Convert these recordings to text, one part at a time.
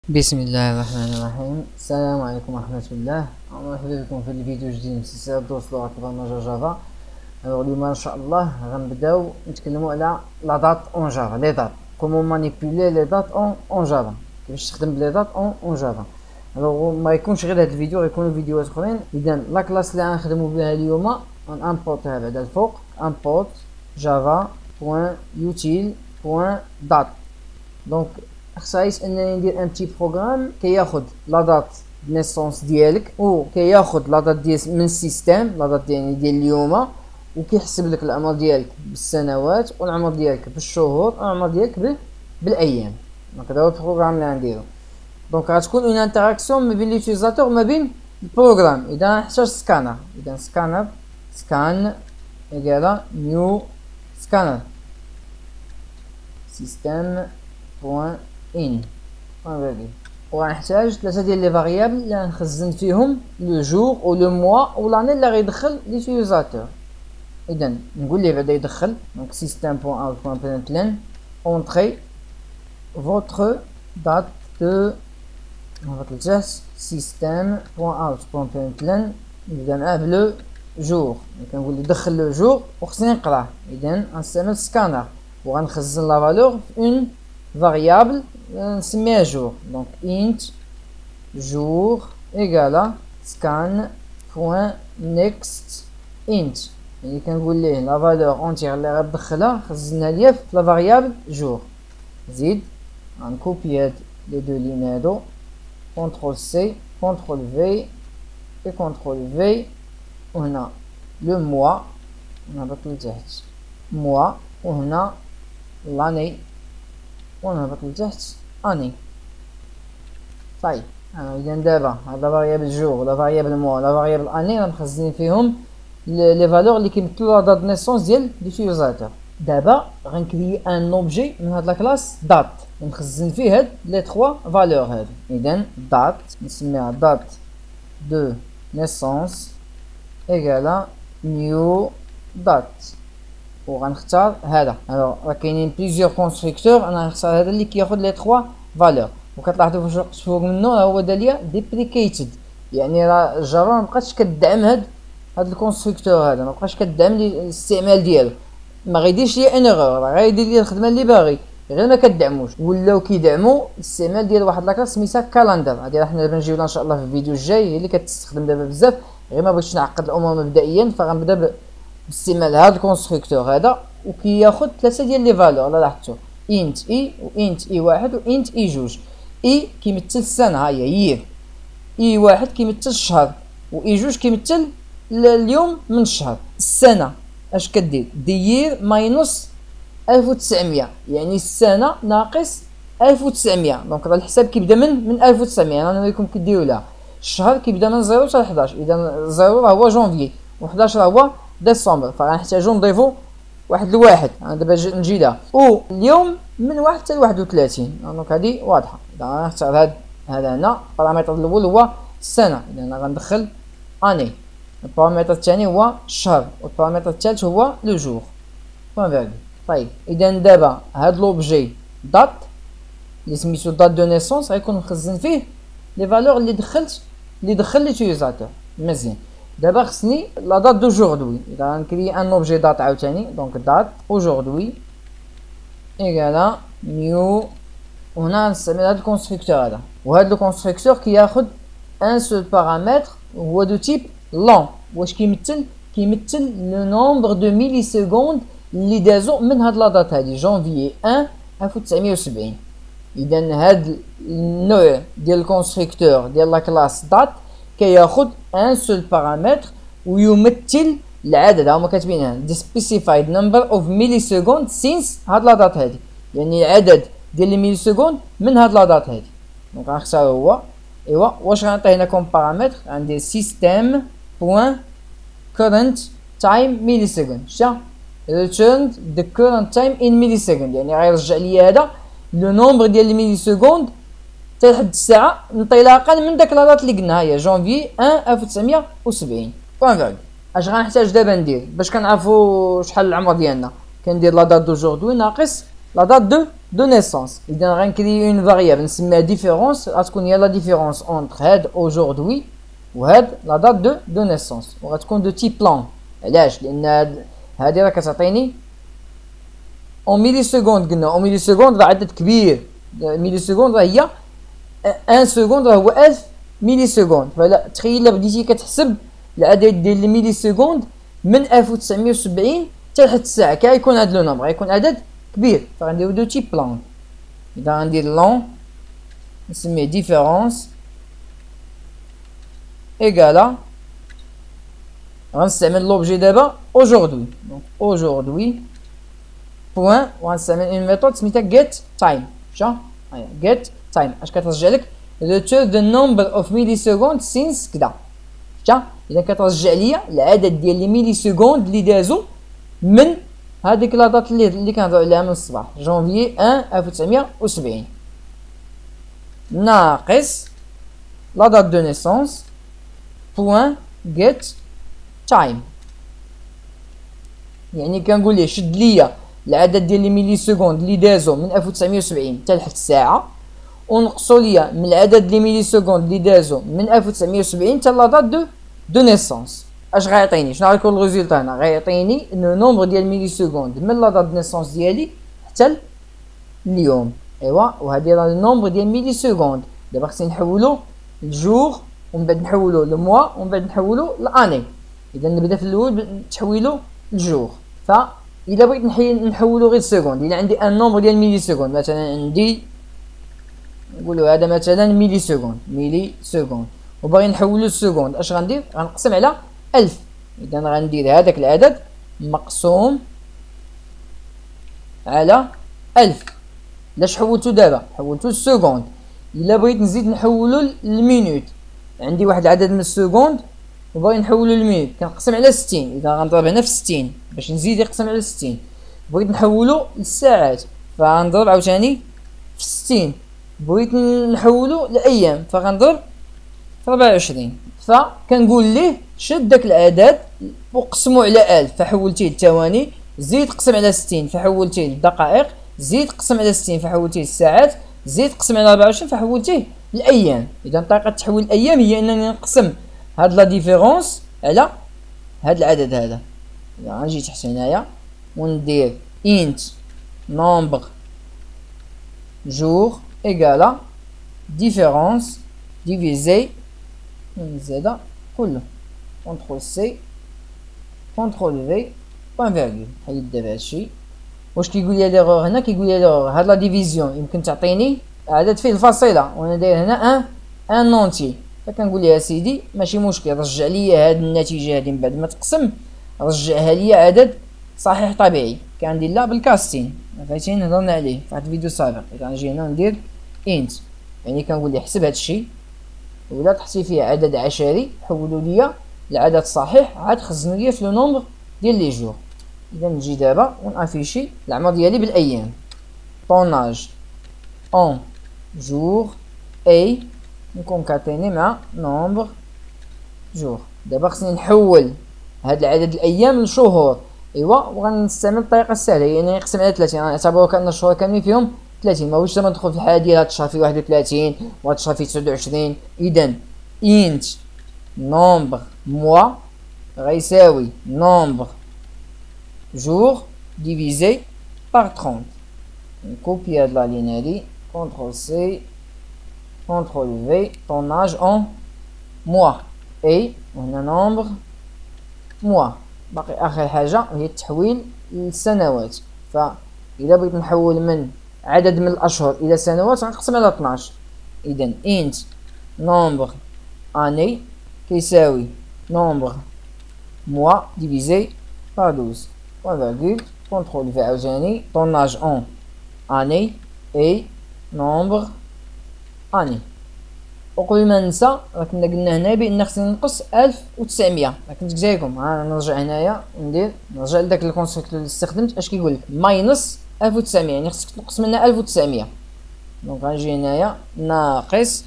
بسم الله الرحمن الرحيم. السلام عليكم ورحمة الله، مرحبا بكم في الفيديو جديد من سلسلة دروس لغة البرمجة جافا. اليوم ان شاء الله غنبداو نتكلموا على لا دات اون جافا، لي دات، كومون مانيبيولي لي دات اون جافا، كيفاش تخدم بلي دات اون جافا. ما يكونش غير هذا الفيديو، غيكونوا فيديوهات اخرين. اذا لا كلاس اللي غنخدموا بها اليوم غنامبورتيها بعدا الفوق، امبورت جافا بوان يوتيل بوان دات. دونك خصائص انني ندير ان بتي بروغرام كياخد لا دات نيسونس ديالك و كياخد لا دات ديال من السيستم، لا دات ديال اليوم، وكيحسب لك العمر ديالك بالسنوات والعمر ديالك بالشهور والعمر ديالك بالايام. دونك هذا هو البروغرام اللي غنديرو. دونك غتكون اون انتراكسيون ما بين ليوتيزاتور وما بين البروغرام. اذا نحتاج سكانر، اذا سكانر سكان ايكالا نيو سكانر سيستم بوان ان وغنحتاج ثلاثه ديال لي فاريابل اللي غنخزن فيهم لو جور و لو موا و لاني اللي غيدخل ليوتيزاتور. اذا نقول ليه بعدا يدخل دونك سيستم بوان اوت بوان برينتلين اونطري فوتر دات دو هبط لتحت سيستم بوان اوت بوان برينتلين نبدا معاه بلو جور. كنقول له دخل لو جور وخصني نقراه. اذا غنستعمل سكانر وغنخزن لا فالور في اون فاريابل نسميها جور. دونك int jour égale scan point next int، يعني كنقول ليه لا فالور اونتيغ اللي غتدخلها خزنها ليا في لا فاريابل جور. زيد غنكوبي هاد لي دو لين هادو، كونترول سي كونترول في اي كونترول في، وهنا لو موا نهبط لتحت موا، وهنا لاني ونهبط لتحت اني. طيب اذا دابا هذا فاريابل جور ولا فاريابل موا ولا فاريابل اني غنخزن فيهم لي فالور اللي كيمثلوا لا دات نيسونس ديال ليوتيزاتور. دابا غنكري ان اوبجي من هاد لا كلاس دات ونخزن فيه هاد لي 3 فالور هادو. اذا دات نسميها دات دو نيسونس ايكالا نيو دات، وغنختار هذا. راه كاينين بليزيور كونستركتور، انا غنختار هذا اللي كياخذ لي 3 فالور. وكتلاحظوا فوق منه هو داليا ديبريكيتد، يعني راه جافا مابقاتش كدعم هاد الكونستركتور هذا، مابقاش كدعم الاستعمال ديالو. ما غيديرش ليا ان ايرور، راه غيدير ليا الخدمه اللي باغي، غير ما كدعموش. ولاو كيدعموا الاستعمال ديال واحد لاكلاس سميتها كالندر. هادي راه حنا دابا نجيو ان شاء الله في الفيديو الجاي، هي اللي كتستخدم دابا بزاف. غير ما بغيتش نعقد الامور مبدئيا، فغنبدا باستعمال هذا الكونستركتور هذا، وكياخذ ثلاثه ديال لي فالور. لا لاحظتوا انت اي وانت اي واحد وانت اي جوج. اي كيمثل السنه، ها هي يير. اي واحد كيمثل الشهر، واي جوج كيمثل اليوم من الشهر. السنه اش كدير؟ دير ماينص 1900، يعني السنه ناقص 1900. دونك راه الحساب كيبدا من 1900. انا نوريكم كيديروا لها. الشهر كيبدا من 0 حتى 11، اذا 0 راه هو جونفي و11 راه هو ديسمبر، فغنحتاجو نضيفو واحد الواحد. انا دابا نجي لها. واليوم من 1 حتى 31. دونك هادي واضحه. اذا غنختار هذا هنا. البارامتر الاول هو السنه، اذا انا غندخل اني. البارامتر الثاني هو الشهر، والبارامتر الثالث هو لو جور. طيب اذا دابا هاد لوبجي دات اللي سميتو دات دو نيسونس غيكون مخزن فيه لي فالور اللي دخل ليوتيزاتور. مزيان. دابا خصني لا دات دوجوردوي. اذا غنكري ان اوبجي دات عاوتاني، دونك دات اوجوردوي ايكالا نيو، وهنا نستعمل هاد الكونستركتور هذا. وهاد الكونستركتور كياخد ان سول بارامتر هو دو تيب لون. واش كيمثل لو نومبر دو ميلي سكوند اللي دازو من هاد لا دات هادي جونفيي 1 1970. اذا هاد النوع ديال الكونستركتور ديال لا كلاس دات كياخد ان سول بارامتر ويمثل العدد. هما كاتبينها the specified number of milliseconds since هاد لا دات هادي، يعني العدد ديال لي ميلي سكوند من هاد لا دات هادي. دونك غنختارو هو. ايوا واش غنعطي هنا كوم بارامتر؟ عندي system بوان current time millisecond. شتا returned the current time in millisecond، يعني غيرجع لي هذا لو نومبر ديال لي ميلي سكوند حتى لحد الساعه انطلاقا من داك لا دات اللي قلنا هي جونفي 1 1970. بوان فيرغ. اش غنحتاج دابا ندير باش كنعرفوا شحال العمر ديالنا؟ كندير لا دات دوجوردوي ناقص لا دات دو نيسونس. اذا غنكري اون فاريابل نسميها ديفيرونس، غتكون هي لا ديفيرونس اونتر هاد اوجوردوي وهاد لا دات دو نيسونس، وغتكون دو تيب بلان. علاش؟ لان هادي راه كتعطيني اون ميلي سكوند. قلنا اون ميلي سكوند راه عدد كبير، ميلي سكوند راه هي 1 سكوند راه هو 1000 ميلي سكوند. فلا تخيل الا بديتي كتحسب العدد ديال الميلي سكوند من 1970 حتى لحد الساعه كيكون هاد لو نومبر، غيكون عدد كبير. فغنديرو دو تيب بلان. اذا غندير لون نسميه ديفيرونس ايكالا، غنستعمل لوبجي دابا اوجوردوي. دونك اوجوردوي بوان، وغنستعمل اون ميثود سميتها get time. شا هيا get time اش كترجع لك return the number of milliseconds since كدا. شا اذا كترجع ليا العدد ديال لي ميلي سكوند اللي دازو من هذيك لا دات اللي كنهضروا عليها من الصباح، جونفيي 1 1970 ناقص لا دات دو نيسونس بوان get time. يعني كنقول ليه شد ليا العدد ديال لي ميلي سكوند اللي دازو من 1970 حتى لحد الساعه، ونقصوا ليا من العدد لي ميلي سكوند اللي دازو من 1970 حتى لا دات دو نيسونس. اش غيعطيني؟ شنو غيكون الريزولتا هنا؟ غيعطيني لو نومبر ديال ميلي سكوند من لا دات دو نيسونس ديالي حتى اليوم. ايوا وهذه راه النومبر ديال ميلي سكوند. دابا خصني نحولو لجور، ومن بعد نحولو لموا، ومن بعد نحولو لاني. اذا نبدا في الاول تحويلو لجور. فاذا بغيت نحولو غير سكوند، الا عندي ان نومبر ديال ميلي سكوند، مثلا عندي نقولوا هذا مثلا ميلي سكوند وباغي نحولو لسكوند، اش غندير؟ غنقسم على 1000. اذا غندير هذاك العدد مقسوم على 1000. علاش حولتو دابا؟ حولتو لسكوند. الا بغيت نزيد نحولو للمينوت، عندي واحد العدد من السكوند وباغي نحولو للمينوت، كنقسم على 60. اذا غنضرب هنا في 60 باش نزيد يقسم على 60. بغيت نحولو للساعات فغنضرب عاوتاني في 60. بغيت نحولو لايام فغنضرب في 24. فكنقول ليه شد داك العدد وقسمو على 1000 فحولتيه للثواني، زيد قسم على 60 فحولتيه للدقائق، زيد قسم على 60 فحولتيه للساعات، زيد قسم على 24 فحولتيه للايام. اذا طريقه تحويل الايام هي انني نقسم هاد لا ديفيرونس على هاد العدد هذا. اذا غنجي تحت هنايا وندير int nombre jour égale différence divisé زاد كله كونترول سي كونترول في بوان فيرغول. حيد دابا هادشي. واش كيقول لي ليغور هنا؟ كيقول لي ليغور هاد لا ديفيزيون يمكن تعطيني عدد فيه الفاصله وانا داير هنا ان نونتي. فكنقول لها سيدي ماشي مشكل، رجع لي هاد النتيجه هادي من بعد ما تقسم، رجعها لي عدد صحيح طبيعي. كندير لا بالكاستين فايتين هضرنا عليه في واحد الفيديو سابق. اذا نجي هنا ندير انت، يعني كنقول ليه حسب هادشي، ولا تحطي فيه عدد عشري حولوا لي العدد الصحيح، عاد خزنوا لي في لو نومبر ديال لي جور. اذا نجي دابا ونافيشي العمر ديالي بالايام. طوناج اون جور اي نكونكاتيني مع نومبر جور. دابا خصني نحول هاد العدد الايام لشهور. ايوا وغنستعمل الطريقه السهله، يعني نقسم على 30. غنعتبروا كان الشهور كاملين فيهم 30، ماهوش زعما ندخل في الحاله ديال هاد الشهر فيه 31 وهاد الشهر فيه 29. اذا انت نومبر موا غيساوي نومبر جور ديفيزي بار 30. نكوبي هاد لا لين هادي كونترول سي كونترول في طوناج اون موا اي وهنا نومبر موا. باقي اخر حاجه هي التحويل للسنوات. فاذا بغيت نحول من عدد من الاشهر الى سنوات غنقسم على 12. اذا انت نومبر اني كيساوي نومبر موا ديفيزي بار 12 بوان فيرغول كونترول في عاوتاني طوناج اون اني اي نومبر اني. وقبل ما ننسى راه كنا قلنا هنا بان خصني نقص 1900. راه كنت قلت لكم نرجع هنايا نرجع لذاك الكونستركتور اللي استخدمت. اش كيقول لك؟ ماينس 1900، يعني خصك تنقص منها 1900. دونك غنجي هنايا ناقص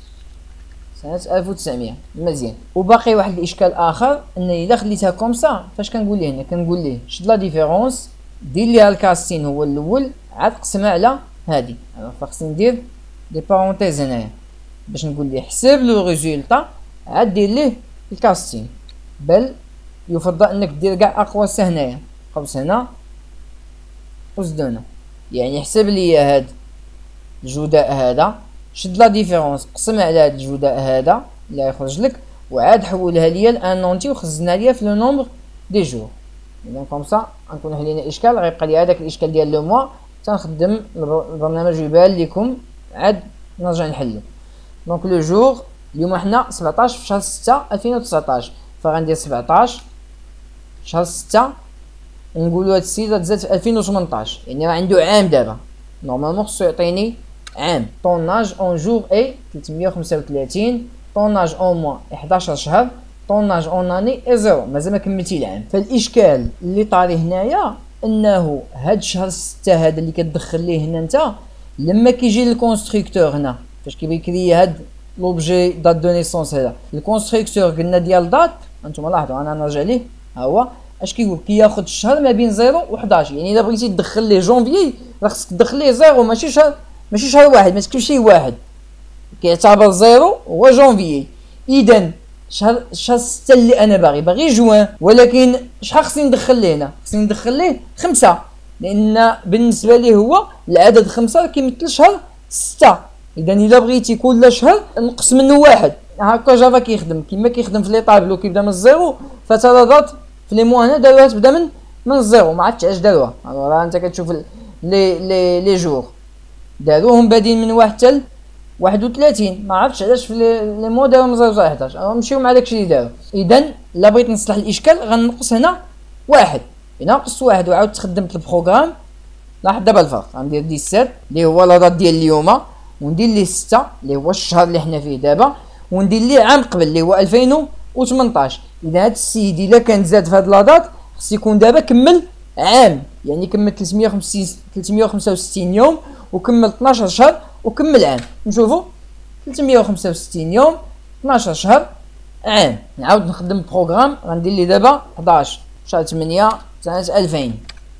سنة 1900. مزيان. وباقي واحد الاشكال اخر ان الا خليتها كومسا فاش كنقول ليه هنا؟ كنقول ليه شد لا ديفيرونس دير ليها الكاستين هو الاول عاد قسمها على هادي. فخصني ندير دي بارونتيز هنايا باش نقول ليه حسب لو ريزولطا، عاد دير ليه الكاستين. بل يفضل انك دير كاع اقواس هنايا، قوس هنا وزد هنا، يعني حسب لي هاد الجداء هذا، شد لا ديفيرونس قسمها على هاد الجداء هذا اللي يخرج لك، وعاد حولها ليا لان نونتي وخزنها ليا في لو نومبر دي جور. اذا كوم سا غنكون حلينا اشكال، غيبقى لي هذاك الاشكال ديال لو موا تنخدم البرنامج يبان لكم عاد نرجع نحلو. دونك لو جور اليوم حنا 17 في شهر 6 2019، فغندير 17 شهر 6 ونقولوا هاد السيده تزاد في 2018، يعني راه عنده عام دابا. نورمالمون خصو يعطيني عام. طوناج اون جور اي 335، طوناج اون موا 11 شهر، طوناج اون اني اي زيرو، مازال ما كملتي العام. فالاشكال اللي طاري هنايا انه هاد شهر 6 هذا اللي كتدخل ليه هنا انت، لما كيجي للكونستركتور هنا فاش كيبغي هاد لوبجي دات دو نيسونس هذا، الكونستركتور قلنا ديال دات، انتم لاحظوا انا نرجع ليه، ها هو اش كيقول كياخذ الشهر ما بين 0 و 11، يعني الا بغيتي تدخل ليه جونفيي راه خصك تدخل ليه 0 ماشي شهر واحد، ما تكتبش ليه واحد، كيعتبر 0 هو جونفيي. اذا شهر 6 اللي انا باغي جوان، ولكن شحال خصني ندخل ليه هنا؟ خصني ندخل ليه 5، لان بالنسبه ليه هو العدد 5 كيمثل شهر 6. اذا الا بغيتي كل شهر نقص منه واحد. هكا جافا كيخدم كيما كيخدم في لي طابلو، كيبدا من الزيرو، فترادات في لي موا هنا داروها تبدا من الزيرو، ما عرفتش علاش داروها. راه انت كتشوف لي جور داروهم بادين من 1 حتى 31، ما عرفتش علاش في لي موا داروهم من 0 حتى 11. نمشيو مع داكشي اللي دارو. اذا الا بغيت نصلح الاشكال غنقص هنا واحد. الا نقصت واحد وعاودت خدمت البروغرام، لاحظ دابا الفرق. غندير 17 اللي هو لا دات ديال اليوم، وندير ليه 6 اللي هو الشهر اللي حنا فيه دابا، وندير ليه عام قبل اللي هو 2018. اذا هاد السيد الا كان زاد في هاد لادات خص يكون دابا كمل عام، يعني كمل 365 يوم وكمل 12 شهر وكمل عام. نشوفوا 365 يوم 12 شهر عام. نعاود نخدم البروغرام، غندير ليه دابا 11 شهر 8 سنه 2000.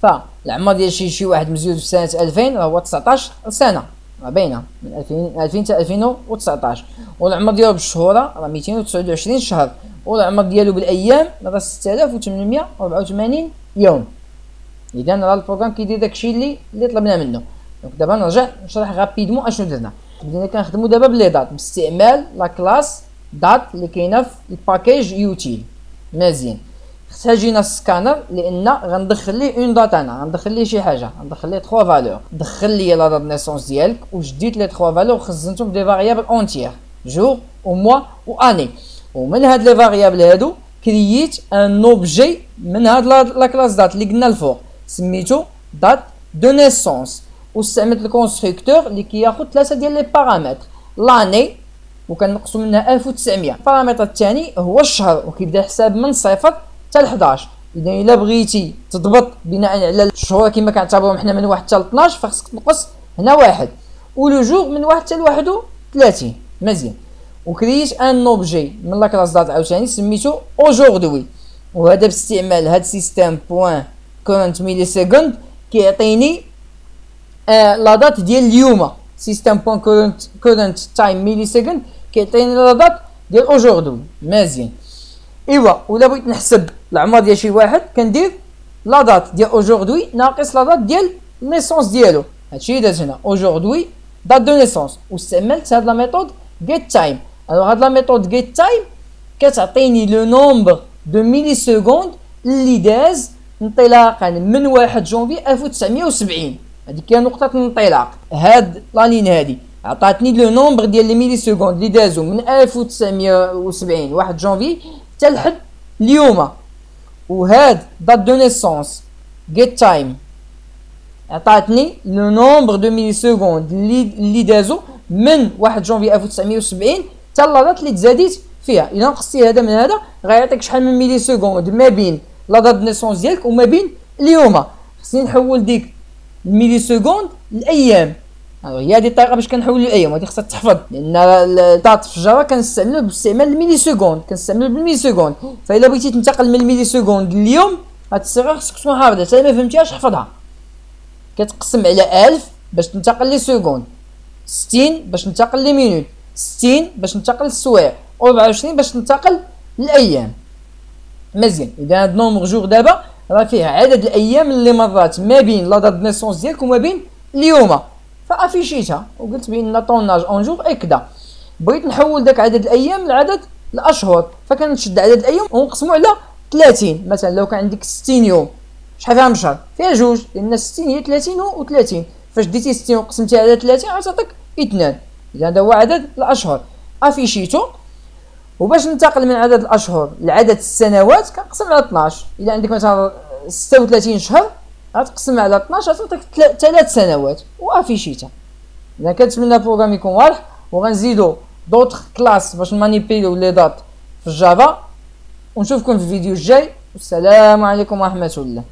فالعمر ديال شي واحد مزيود في سنه 2000 راه هو 19 سنه، راه باينه من 2000 حتى 2019. والعمر ديالو بالشهور راه 229 شهر، والعمر ديالو بالايام راه 6884 يوم. اذا راه البروغرام كيدير داكشي اللي طلبنا منه. دونك دابا نرجع نشرح غابيدمون اشنو درنا. بدينا كنخدمو دابا بلي دات باستعمال لا كلاس دات اللي كاينه في الباكيج يوتيل. مزيان، خصها جينا السكانر لان غندخل ليه اون دات، انا غندخل ليه شي حاجه، غندخل ليه 3 فالور. دخل لي لا دات نيسونس ديالك وجديت لي 3 فالور وخزنتهم دي فاريابل اونتيير جور و موا و اني. ومن هاد لي فاريابل هادو كرييت ان اوبجي من هاد لا كلاس دات اللي قلنا الفوق، سميتو دات دو نيسونس، واستعملت الكونستركتور اللي كياخذ 3 ديال لي بارامتر، لاني وكنقصوا منها 1900. البارامتر الثاني هو الشهر وكيبدا الحساب من 0 حتى ل 11. اذا الا بغيتي تضبط بناء على الشهور كما كنعتبرهم حنا من 1 حتى ل 12 فخصك تنقص هنا 1، ولو جور من 1 حتى ل 31. مزيان، وكريت ان اوبجي من لا كلاس دات عاوتاني سميتو اوجوردوي، وهذا باستعمال هاد سيستيم بوين كورنت ميلي سكوند كيعطيني لا دات ديال اليوم. سيستيم بوين كورنت تايم ميلي سكوند كيعطيني لا دات ديال اوجوردوي. مزيان، ايوا ولا بغيت نحسب العمر ديال شي واحد كندير لا دات ديال اوجوردوي ناقص لا دات ديال نيسونس ديالو. هادشي اللي درت هنا اوجوردوي دات دو نيسونس، واستعملت هاد لا ميثود get time. alors هاد لا ميثود get time كتعطيني لو نومبر دو ميلي سكوند اللي داز انطلاقا من 1 جونفي 1970. هذه هي نقطه الانطلاق. هاد لا لين هادي عطاتني لو نومبر ديال لي ميلي سكوند اللي دازو من 1970 1 جونفي حتى لحد اليوم. وهاد دات دو نيسونس get time عطاتني لو نومبر دو ميلي سكوند اللي دازو من 1 جونفي 1970 حتى لا دات اللي تزاديت فيها. الا نقصتي هذا من هذا غيعطيك شحال من ميلي سكوند ما بين لا دات نيسونس ديالك وما بين اليوم. خصني نحول ديك الميلي سكوند الايام. هي هذه الطريقه باش كنحول الايام، هذه خصها تحفظ لان الدات في الجافا كنستعملو باستعمال الميلي سكوند، كنستعملو بالميلي سكوند. فالا بغيتي تنتقل من الميلي سكوند لليوم هاد الصيغه خصك تكون حافظها، حتى ما فهمتيهاش حفظها. كتقسم على 1000 باش تنتقل لي سكوند، 60 باش تنتقل لي مينوت، 60 باش تنتقل للسوايع، و 24 باش تنتقل للايام. مزيان. اذا هاد نومبر جور دابا راه فيه عدد الايام اللي مرات ما بين لا دات نيسونس ديالك وما بين اليوم، فافيشيتها وقلت بان طوناج اون جور هكذا. بغيت نحول داك عدد الايام لعدد الاشهر، فكنشد عدد الايام ونقسمو على 30. مثلا لو كان عندك 60 يوم، شحال فيها من شهر؟ فيها جوج، لان 60 هي 30 و30. فاش ديتي 60 وقسمتيها على 30 غتعطيك 2. اذا هذا هو عدد الاشهر، افيشيتو. وباش ننتقل من عدد الاشهر لعدد السنوات كنقسم على 12. اذا عندك مثلا 36 شهر غتقسم على 12 غتعطيك 3 سنوات وافيشيتها. اذا كنتمنى البروغرام يكون واضح، وغنزيدو دوطخ كلاس باش نمانيبيليو لي دات في الجافا، ونشوفكم في الفيديو الجاي. والسلام عليكم ورحمه الله.